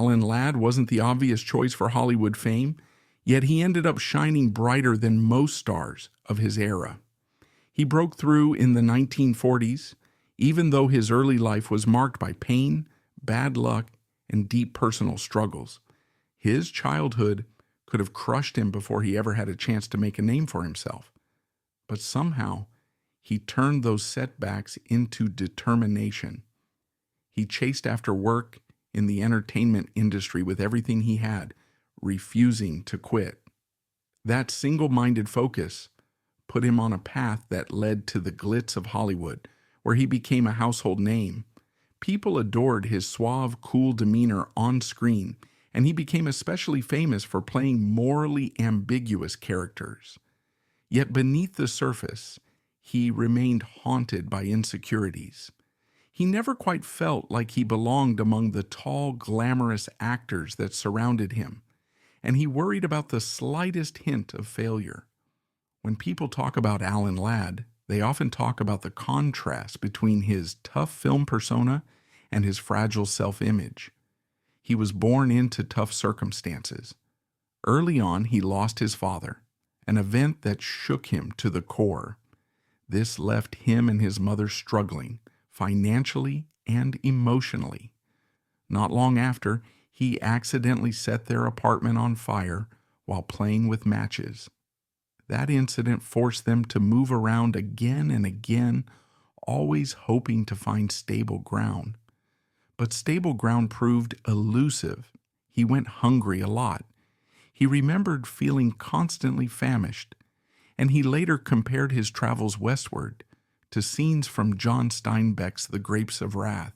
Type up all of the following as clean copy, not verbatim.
Alan Ladd wasn't the obvious choice for Hollywood fame, yet he ended up shining brighter than most stars of his era. He broke through in the 1940s, even though his early life was marked by pain, bad luck, and deep personal struggles. His childhood could have crushed him before he ever had a chance to make a name for himself. But somehow, he turned those setbacks into determination. He chased after work in the entertainment industry with everything he had, refusing to quit. That single-minded focus put him on a path that led to the glitz of Hollywood, where he became a household name. People adored his suave, cool demeanor on screen, and he became especially famous for playing morally ambiguous characters. Yet beneath the surface, he remained haunted by insecurities. He never quite felt like he belonged among the tall, glamorous actors that surrounded him, and he worried about the slightest hint of failure. When people talk about Alan Ladd, they often talk about the contrast between his tough film persona and his fragile self-image. He was born into tough circumstances. Early on, he lost his father, an event that shook him to the core. This left him and his mother struggling, financially and emotionally. Not long after, he accidentally set their apartment on fire while playing with matches. That incident forced them to move around again and again, always hoping to find stable ground. But stable ground proved elusive. He went hungry a lot. He remembered feeling constantly famished, and he later compared his travels westward to scenes from John Steinbeck's The Grapes of Wrath.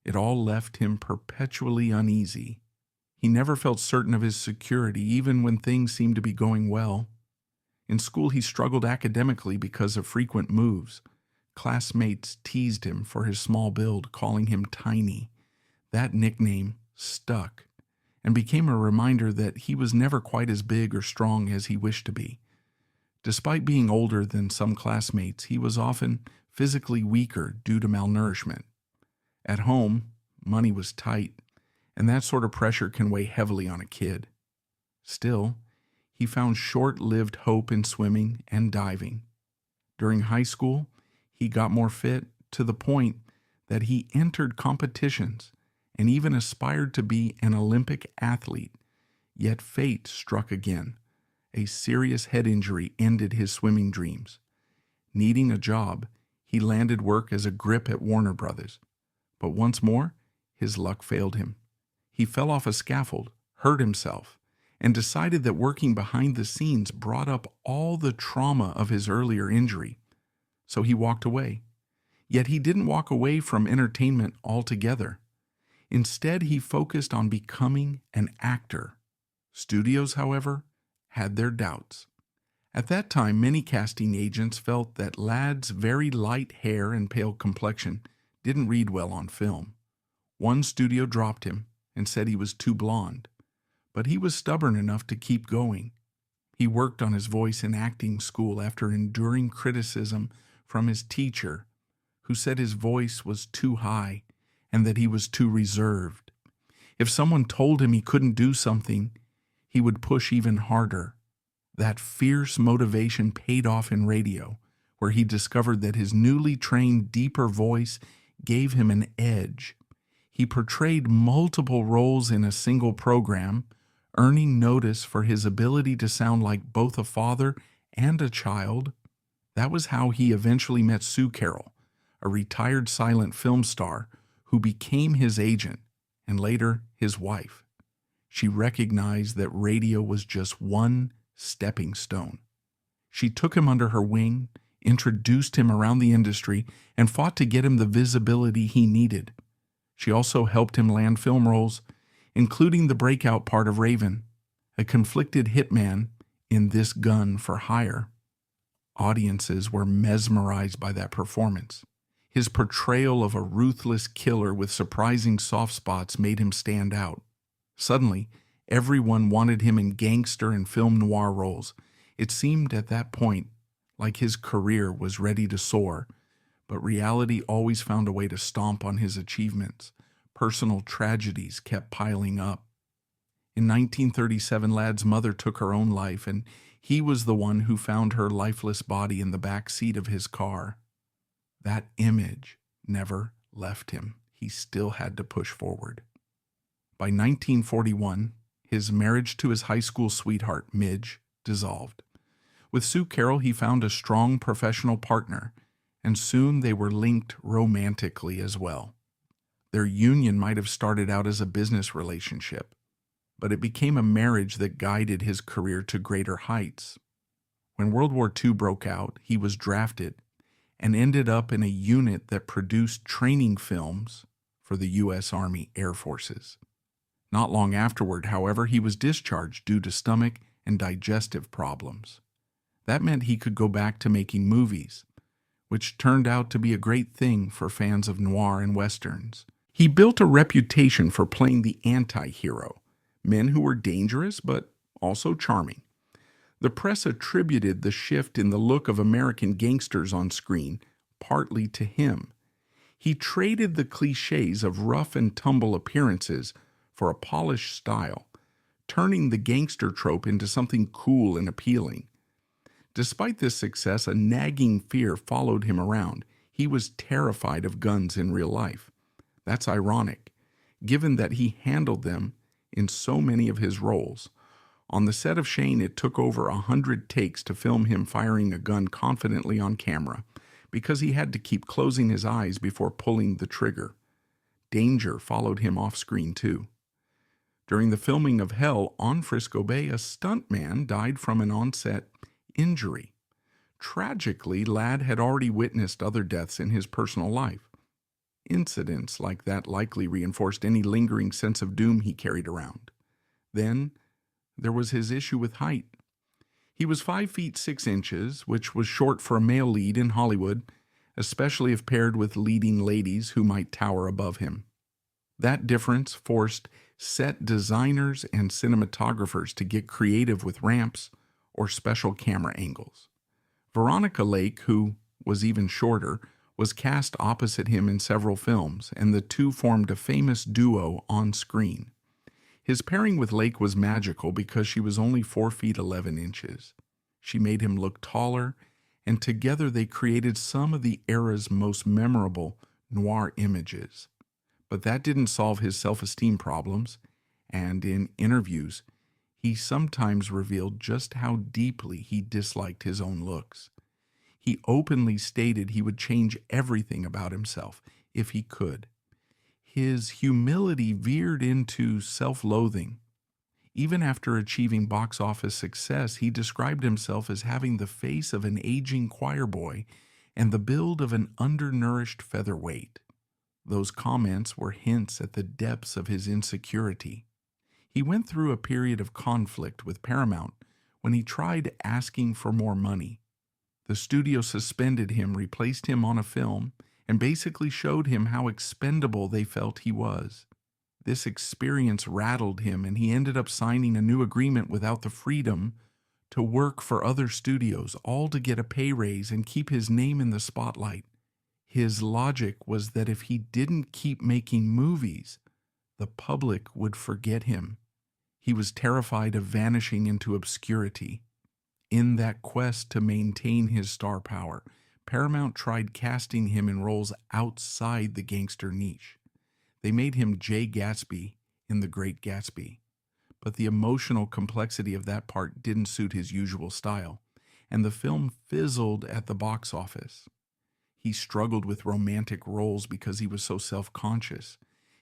It all left him perpetually uneasy. He never felt certain of his security, even when things seemed to be going well. In school, he struggled academically because of frequent moves. Classmates teased him for his small build, calling him tiny. That nickname stuck and became a reminder that he was never quite as big or strong as he wished to be. Despite being older than some classmates, he was often physically weaker due to malnourishment. At home, money was tight, and that sort of pressure can weigh heavily on a kid. Still, he found short-lived hope in swimming and diving. During high school, he got more fit to the point that he entered competitions and even aspired to be an Olympic athlete. Yet fate struck again. A serious head injury ended his swimming dreams. Needing a job, he landed work as a grip at Warner Brothers. But once more, his luck failed him. He fell off a scaffold, hurt himself, and decided that working behind the scenes brought up all the trauma of his earlier injury. So he walked away. Yet he didn't walk away from entertainment altogether. Instead, he focused on becoming an actor. Studios, however, had their doubts. At that time, many casting agents felt that Ladd's very light hair and pale complexion didn't read well on film. One studio dropped him and said he was too blonde. But he was stubborn enough to keep going. He worked on his voice in acting school after enduring criticism from his teacher, who said his voice was too high and that he was too reserved. If someone told him he couldn't do something, he would push even harder. That fierce motivation paid off in radio, where he discovered that his newly trained, deeper voice gave him an edge. He portrayed multiple roles in a single program, earning notice for his ability to sound like both a father and a child. That was how he eventually met Sue Carroll, a retired silent film star who became his agent and later his wife. She recognized that radio was just one stepping stone. She took him under her wing, introduced him around the industry, and fought to get him the visibility he needed. She also helped him land film roles, including the breakout part of Raven, a conflicted hitman in This Gun for Hire. Audiences were mesmerized by that performance. His portrayal of a ruthless killer with surprising soft spots made him stand out. Suddenly, everyone wanted him in gangster and film noir roles. It seemed at that point like his career was ready to soar, but reality always found a way to stomp on his achievements. Personal tragedies kept piling up. In 1937, Ladd's mother took her own life, and he was the one who found her lifeless body in the back seat of his car. That image never left him. He still had to push forward. By 1941, his marriage to his high school sweetheart, Midge, dissolved. With Sue Carroll, he found a strong professional partner, and soon they were linked romantically as well. Their union might have started out as a business relationship, but it became a marriage that guided his career to greater heights. When World War II broke out, he was drafted and ended up in a unit that produced training films for the U.S. Army Air Forces. Not long afterward, however, he was discharged due to stomach and digestive problems. That meant he could go back to making movies, which turned out to be a great thing for fans of noir and westerns. He built a reputation for playing the antihero, men who were dangerous but also charming. The press attributed the shift in the look of American gangsters on screen partly to him. He traded the cliches of rough and tumble appearances for a polished style, turning the gangster trope into something cool and appealing. Despite this success, a nagging fear followed him around. He was terrified of guns in real life. That's ironic, given that he handled them in so many of his roles. On the set of Shane, it took over 100 takes to film him firing a gun confidently on camera, because he had to keep closing his eyes before pulling the trigger. Danger followed him off screen too. During the filming of Hell on Frisco Bay, a stuntman died from an onset injury. Tragically, Ladd had already witnessed other deaths in his personal life. Incidents like that likely reinforced any lingering sense of doom he carried around. Then, there was his issue with height. He was 5 feet 6 inches, which was short for a male lead in Hollywood, especially if paired with leading ladies who might tower above him. That difference forced set designers and cinematographers to get creative with ramps or special camera angles. Veronica Lake, who was even shorter, was cast opposite him in several films, and the two formed a famous duo on screen. His pairing with Lake was magical because she was only 4 feet 11 inches. She made him look taller, and together they created some of the era's most memorable noir images. But that didn't solve his self-esteem problems, and in interviews, he sometimes revealed just how deeply he disliked his own looks. He openly stated he would change everything about himself if he could. His humility veered into self-loathing. Even after achieving box office success, he described himself as having the face of an aging choir boy and the build of an undernourished featherweight. Those comments were hints at the depths of his insecurity. He went through a period of conflict with Paramount when he tried asking for more money. The studio suspended him, replaced him on a film, and basically showed him how expendable they felt he was. This experience rattled him, and he ended up signing a new agreement without the freedom to work for other studios, all to get a pay raise and keep his name in the spotlight. His logic was that if he didn't keep making movies, the public would forget him. He was terrified of vanishing into obscurity. In that quest to maintain his star power, Paramount tried casting him in roles outside the gangster niche. They made him Jay Gatsby in The Great Gatsby, but the emotional complexity of that part didn't suit his usual style, and the film fizzled at the box office. He struggled with romantic roles because he was so self-conscious.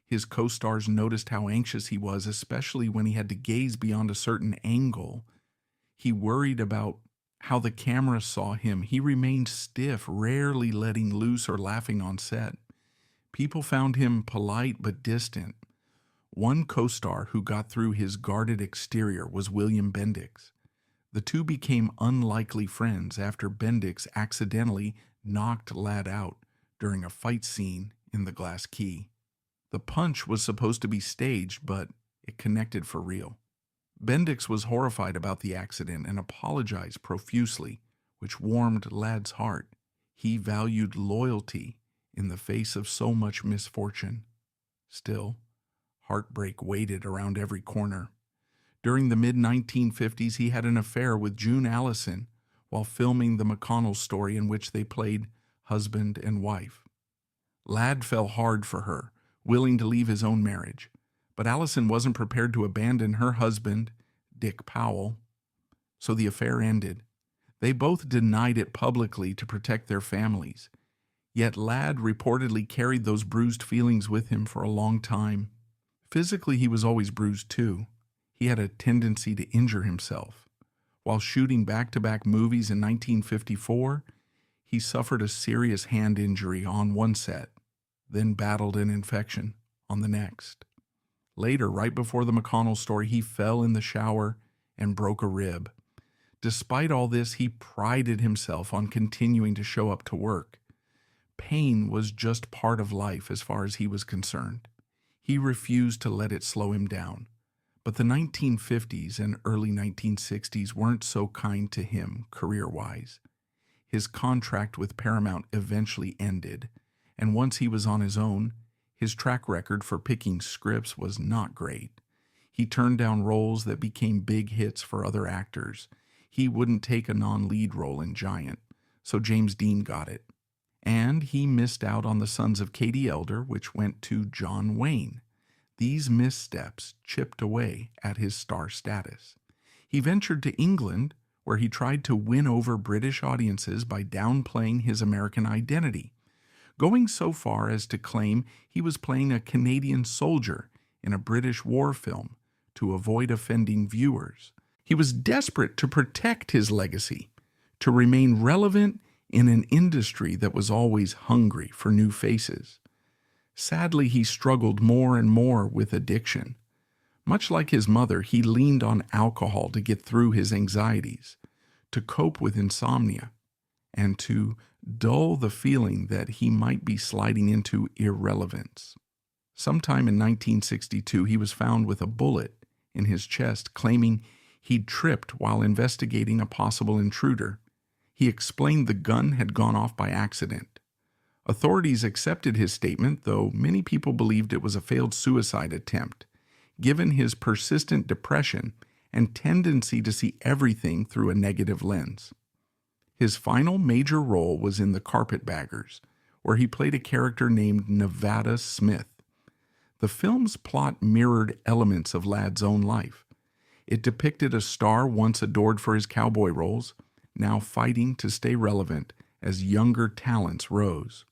His co-stars noticed how anxious he was, especially when he had to gaze beyond a certain angle. He worried about how the camera saw him. He remained stiff, rarely letting loose or laughing on set. People found him polite but distant. One co-star who got through his guarded exterior was William Bendix. The two became unlikely friends after Bendix accidentally knocked Ladd out during a fight scene in The Glass Key. The punch was supposed to be staged, but it connected for real. Bendix was horrified about the accident and apologized profusely, which warmed Ladd's heart. He valued loyalty in the face of so much misfortune. Still, heartbreak waited around every corner. During the mid-1950s, he had an affair with June Allison while filming the McConnell story in which they played husband and wife. Ladd fell hard for her, willing to leave his own marriage, but Allison wasn't prepared to abandon her husband, Dick Powell, so the affair ended. They both denied it publicly to protect their families, yet Ladd reportedly carried those bruised feelings with him for a long time. Physically, he was always bruised too. He had a tendency to injure himself. While shooting back-to-back movies in 1954, he suffered a serious hand injury on one set, then battled an infection on the next. Later, right before the McConnell story, he fell in the shower and broke a rib. Despite all this, he prided himself on continuing to show up to work. Pain was just part of life as far as he was concerned. He refused to let it slow him down. But the 1950s and early 1960s weren't so kind to him career-wise. His contract with Paramount eventually ended, and once he was on his own, his track record for picking scripts was not great. He turned down roles that became big hits for other actors. He wouldn't take a non-lead role in Giant, so James Dean got it. And he missed out on The Sons of Katie Elder, which went to John Wayne. These missteps chipped away at his star status. He ventured to England, where he tried to win over British audiences by downplaying his American identity, going so far as to claim he was playing a Canadian soldier in a British war film to avoid offending viewers. He was desperate to protect his legacy, to remain relevant in an industry that was always hungry for new faces. Sadly, he struggled more and more with addiction. Much like his mother, he leaned on alcohol to get through his anxieties, to cope with insomnia, and to dull the feeling that he might be sliding into irrelevance. Sometime in 1962, he was found with a bullet in his chest, claiming he'd tripped while investigating a possible intruder. He explained the gun had gone off by accident. Authorities accepted his statement, though many people believed it was a failed suicide attempt, given his persistent depression and tendency to see everything through a negative lens. His final major role was in The Carpetbaggers, where he played a character named Nevada Smith. The film's plot mirrored elements of Ladd's own life. It depicted a star once adored for his cowboy roles, now fighting to stay relevant as younger talents rose.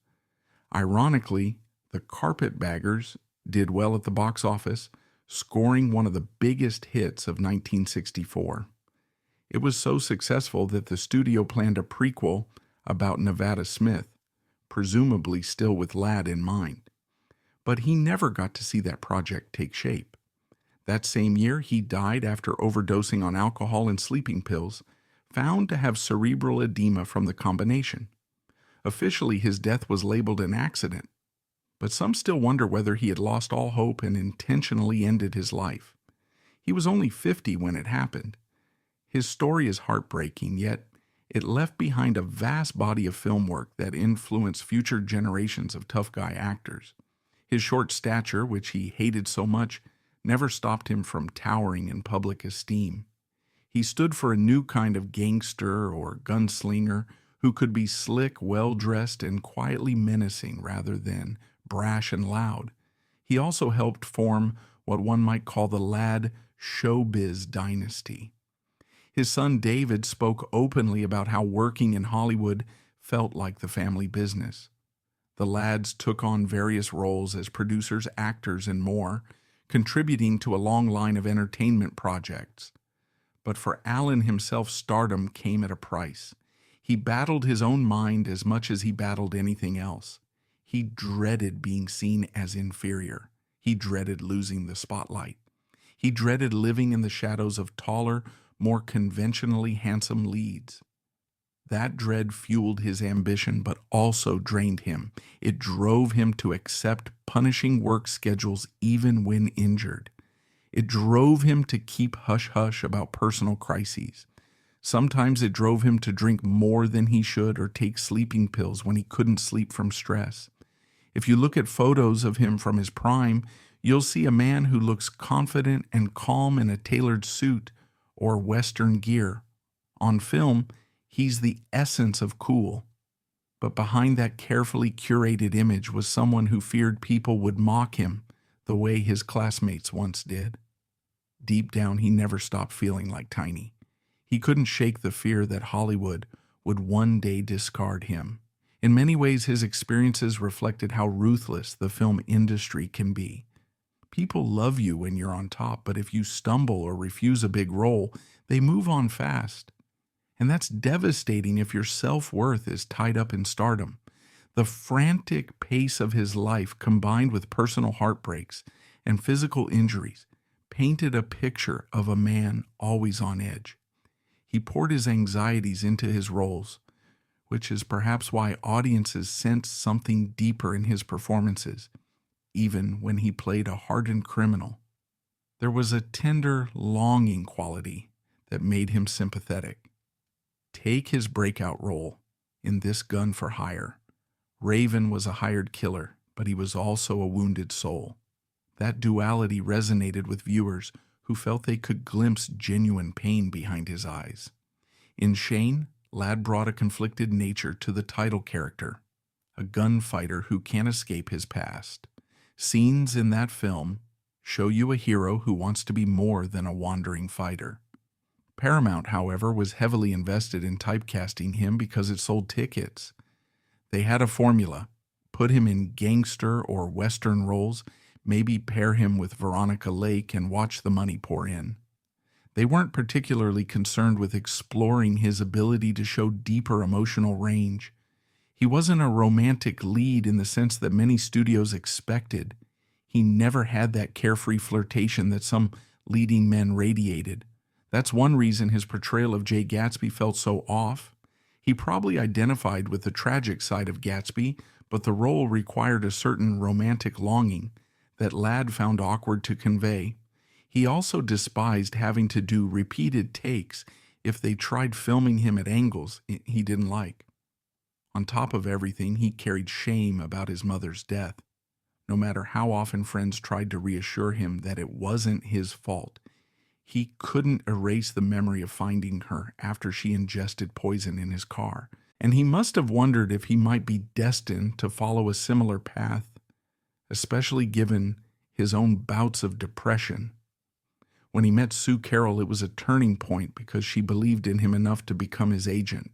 Ironically, The Carpetbaggers did well at the box office, scoring one of the biggest hits of 1964. It was so successful that the studio planned a prequel about Nevada Smith, presumably still with Ladd in mind. But he never got to see that project take shape. That same year, he died after overdosing on alcohol and sleeping pills, found to have cerebral edema from the combination. Officially, his death was labeled an accident, but some still wonder whether he had lost all hope and intentionally ended his life. He was only 50 when it happened. His story is heartbreaking, yet it left behind a vast body of film work that influenced future generations of tough guy actors. His short stature, which he hated so much, never stopped him from towering in public esteem. He stood for a new kind of gangster or gunslinger who could be slick, well-dressed, and quietly menacing rather than brash and loud. He also helped form what one might call the Ladd showbiz dynasty. His son David spoke openly about how working in Hollywood felt like the family business. The Ladds took on various roles as producers, actors, and more, contributing to a long line of entertainment projects. But for Allen himself, stardom came at a price. He battled his own mind as much as he battled anything else. He dreaded being seen as inferior. He dreaded losing the spotlight. He dreaded living in the shadows of taller, more conventionally handsome leads. That dread fueled his ambition, but also drained him. It drove him to accept punishing work schedules even when injured. It drove him to keep hush-hush about personal crises. Sometimes it drove him to drink more than he should or take sleeping pills when he couldn't sleep from stress. If you look at photos of him from his prime, you'll see a man who looks confident and calm in a tailored suit or Western gear. On film, he's the essence of cool. But behind that carefully curated image was someone who feared people would mock him the way his classmates once did. Deep down, he never stopped feeling like Tiny. He couldn't shake the fear that Hollywood would one day discard him. In many ways, his experiences reflected how ruthless the film industry can be. People love you when you're on top, but if you stumble or refuse a big role, they move on fast. And that's devastating if your self-worth is tied up in stardom. The frantic pace of his life, combined with personal heartbreaks and physical injuries, painted a picture of a man always on edge. He poured his anxieties into his roles, which is perhaps why audiences sensed something deeper in his performances, even when he played a hardened criminal. There was a tender, longing quality that made him sympathetic. Take his breakout role in This Gun for Hire. Raven was a hired killer, but he was also a wounded soul. That duality resonated with viewers who felt they could glimpse genuine pain behind his eyes. In Shane, Ladd brought a conflicted nature to the title character, a gunfighter who can't escape his past. Scenes in that film show you a hero who wants to be more than a wandering fighter. Paramount, however, was heavily invested in typecasting him because it sold tickets. They had a formula: put him in gangster or Western roles, maybe pair him with Veronica Lake and watch the money pour in. They weren't particularly concerned with exploring his ability to show deeper emotional range. He wasn't a romantic lead in the sense that many studios expected. He never had that carefree flirtation that some leading men radiated. That's one reason his portrayal of Jay Gatsby felt so off. He probably identified with the tragic side of Gatsby, but the role required a certain romantic longing that Ladd found awkward to convey. He also despised having to do repeated takes if they tried filming him at angles he didn't like. On top of everything, he carried shame about his mother's death. No matter how often friends tried to reassure him that it wasn't his fault, he couldn't erase the memory of finding her after she ingested poison in his car. And he must have wondered if he might be destined to follow a similar path, especially given his own bouts of depression. When he met Sue Carroll, it was a turning point because she believed in him enough to become his agent.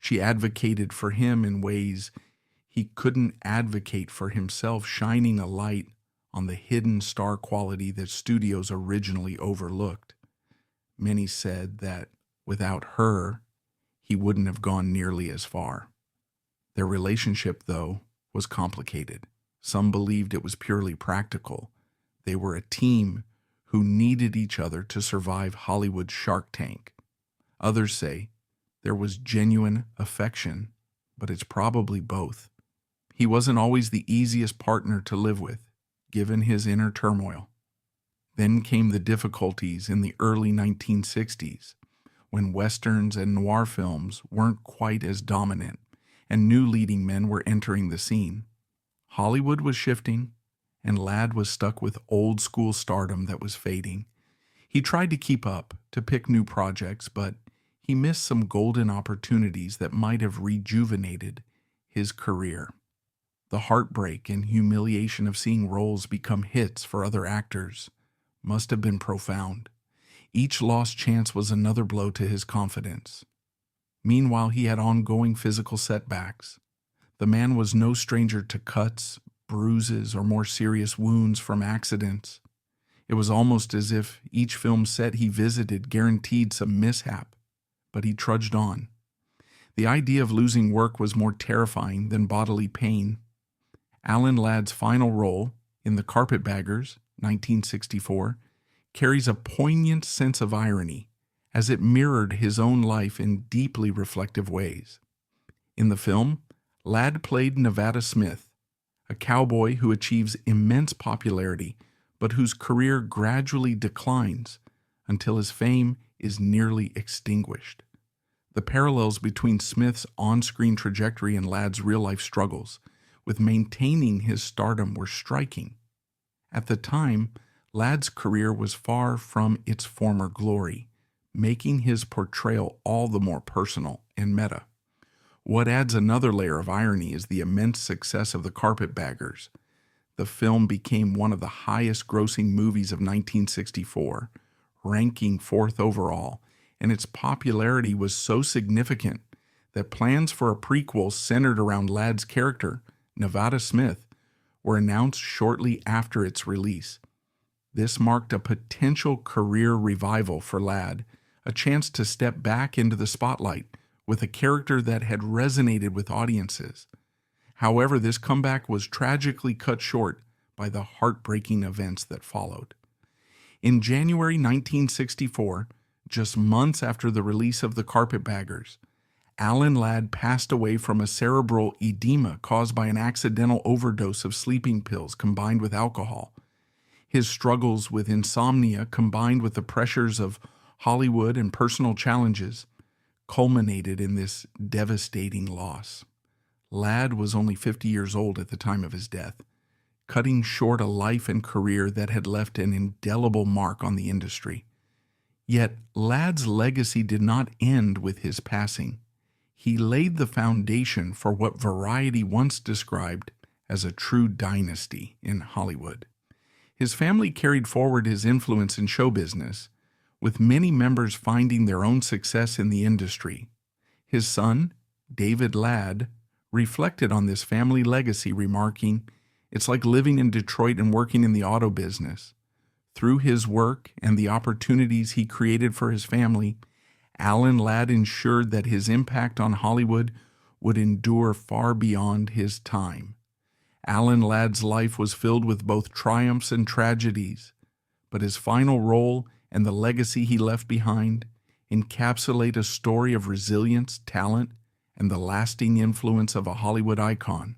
She advocated for him in ways he couldn't advocate for himself, shining a light on the hidden star quality that studios originally overlooked. Many said that without her, he wouldn't have gone nearly as far. Their relationship, though, was complicated. Some believed it was purely practical. They were a team who needed each other to survive Hollywood's Shark Tank. Others say there was genuine affection, but it's probably both. He wasn't always the easiest partner to live with, given his inner turmoil. Then came the difficulties in the early 1960s, when Westerns and noir films weren't quite as dominant, and new leading men were entering the scene. Hollywood was shifting, and Ladd was stuck with old-school stardom that was fading. He tried to keep up, to pick new projects, but he missed some golden opportunities that might have rejuvenated his career. The heartbreak and humiliation of seeing roles become hits for other actors must have been profound. Each lost chance was another blow to his confidence. Meanwhile, he had ongoing physical setbacks. The man was no stranger to cuts, bruises, or more serious wounds from accidents. It was almost as if each film set he visited guaranteed some mishap, but he trudged on. The idea of losing work was more terrifying than bodily pain. Alan Ladd's final role in The Carpetbaggers, 1964, carries a poignant sense of irony, as it mirrored his own life in deeply reflective ways. In the film, Ladd played Nevada Smith, a cowboy who achieves immense popularity, but whose career gradually declines until his fame is nearly extinguished. The parallels between Smith's on-screen trajectory and Ladd's real-life struggles, with maintaining his stardom were striking. At the time, Ladd's career was far from its former glory, making his portrayal all the more personal and meta. What adds another layer of irony is the immense success of The Carpetbaggers. The film became one of the highest-grossing movies of 1964, ranking fourth overall, and its popularity was so significant that plans for a prequel centered around Ladd's character, Nevada Smith, were announced shortly after its release. This marked a potential career revival for Ladd, a chance to step back into the spotlight with a character that had resonated with audiences. However, this comeback was tragically cut short by the heartbreaking events that followed. In January 1964, just months after the release of The Carpetbaggers, Alan Ladd passed away from a cerebral edema caused by an accidental overdose of sleeping pills combined with alcohol. His struggles with insomnia, combined with the pressures of Hollywood and personal challenges, culminated in this devastating loss. Ladd was only 50 years old at the time of his death, cutting short a life and career that had left an indelible mark on the industry. Yet Ladd's legacy did not end with his passing. He laid the foundation for what Variety once described as a true dynasty in Hollywood. His family carried forward his influence in show business, with many members finding their own success in the industry. His son, David Ladd, reflected on this family legacy, remarking, "It's like living in Detroit and working in the auto business." Through his work and the opportunities he created for his family, Alan Ladd ensured that his impact on Hollywood would endure far beyond his time. Alan Ladd's life was filled with both triumphs and tragedies, but his final role and the legacy he left behind encapsulate a story of resilience, talent, and the lasting influence of a Hollywood icon.